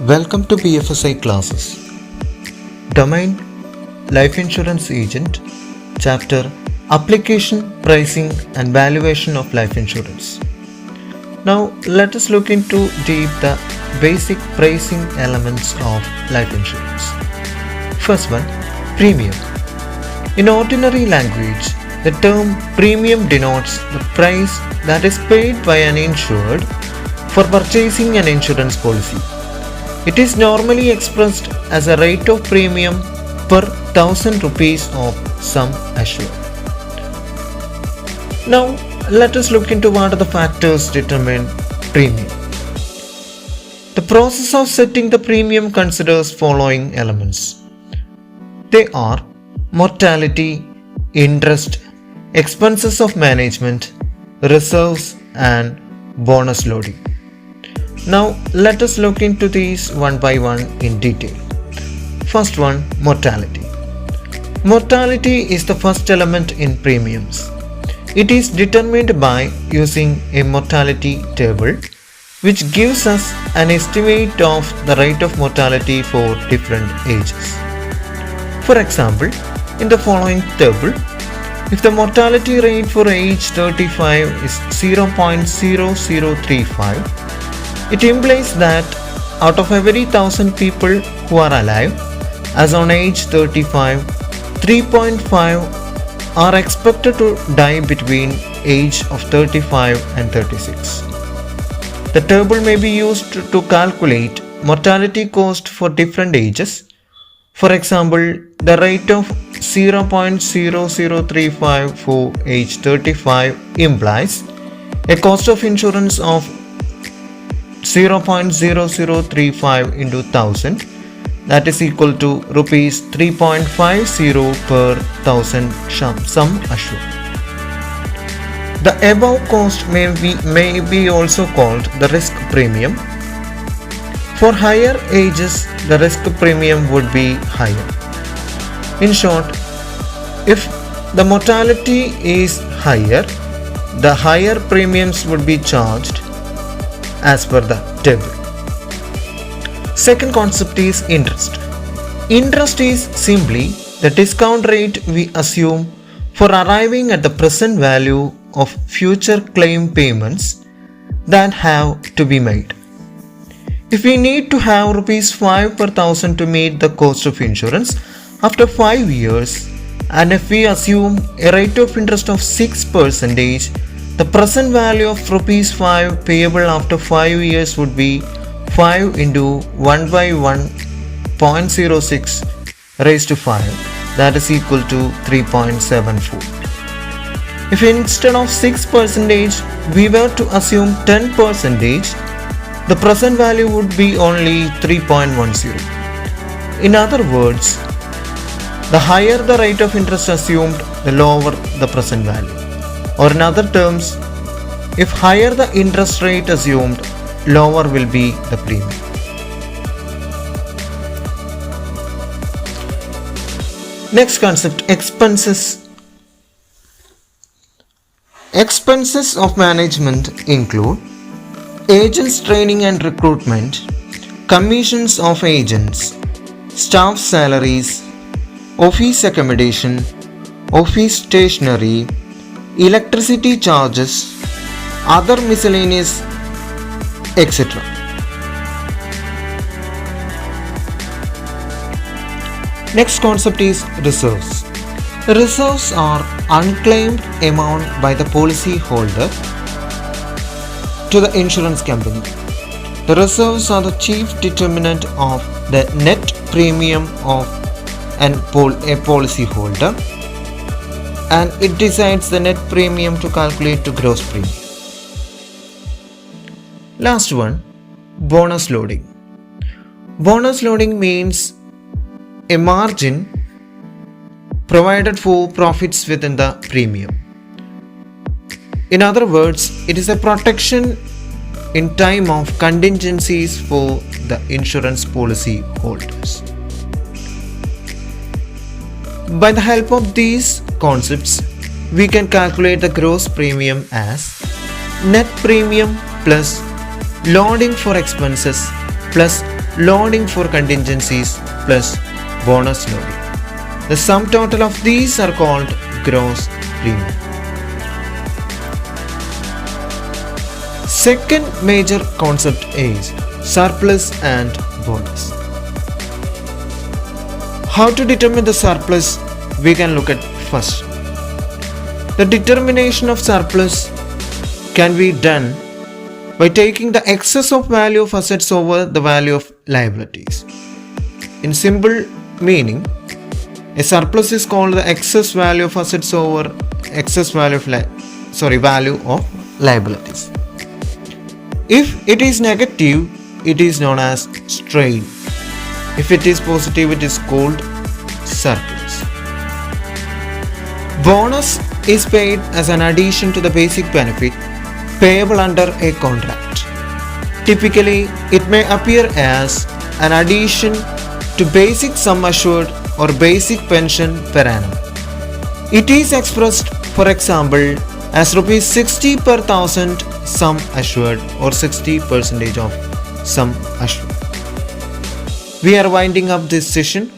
Welcome to BFSI classes. Domain Life Insurance Agent, Chapter Application, Pricing and Valuation of Life Insurance. Now let us look into deep the basic pricing elements of life insurance. First one, premium. In ordinary language, the term premium denotes the price that is paid by an insured for purchasing an insurance policy. It is normally expressed as a rate of premium per 1,000 rupees of sum assured. Now, let us look into what are the factors determine premium. The process of setting the premium considers following elements. They are mortality, interest, expenses of management, reserves, and bonus loading. Now let us look into these one by one in detail. First one, mortality. Mortality is the first element in premiums. It is determined by using a mortality table, which gives us an estimate of the rate of mortality for different ages. For example, in the following table, if the mortality rate for age 35 is 0.0035, it implies that out of every 1,000 people who are alive as on age 35, 3.5 are expected to die between age of 35 and 36. The table may be used to calculate mortality cost for different ages. For example, the rate of 0.0035 for age 35 implies a cost of insurance of 0.0035 into 1,000, that is equal to rupees 3.50 per 1,000 sum assured. The above cost may be also called the risk premium. For higher ages, the risk premium would be higher. In short, if the mortality is higher, the higher premiums would be charged as per the table. Second concept is interest. Interest is simply the discount rate we assume for arriving at the present value of future claim payments that have to be made. If we need to have rupees 5 per 1,000 to meet the cost of insurance after 5 years, and if we assume a rate of interest of 6%, the present value of rupees 5 payable after 5 years would be 5 into 1 by 1.06 raised to 5, that is equal to 3.74. If instead of 6% we were to assume 10%, the present value would be only 3.10. In other words, the higher the rate of interest assumed, the lower the present value. Or in other terms, if higher the interest rate assumed, lower will be the premium. Next concept, expenses. Expenses of management include agents training and recruitment, commissions of agents, staff salaries, office accommodation, office stationery, electricity charges, other miscellaneous, etc. Next concept is reserves. Reserves are unclaimed amount by the policy holder to the insurance company. The reserves are the chief determinant of the net premium of a policy holder, and it decides the net premium to calculate to gross premium. Last one, bonus loading. Bonus loading means a margin provided for profits within the premium. In other words, it is a protection in time of contingencies for the insurance policy holders. By the help of these concepts, we can calculate the gross premium as net premium plus loading for expenses plus loading for contingencies plus bonus loading. The sum total of these are called gross premium. Second major concept is surplus and bonus. How to determine the surplus we can look at first. The determination of surplus can be done by taking the excess of value of assets over the value of liabilities. In simple meaning, a surplus is called the excess value of assets over excess value of value of liabilities. If it is negative, it is known as strain. If it is positive, it is called surplus. Bonus is paid as an addition to the basic benefit payable under a contract. Typically, it may appear as an addition to basic sum assured or basic pension per annum. It is expressed, for example, as rupees 60 per thousand sum assured or 60% of sum assured. We are winding up this session.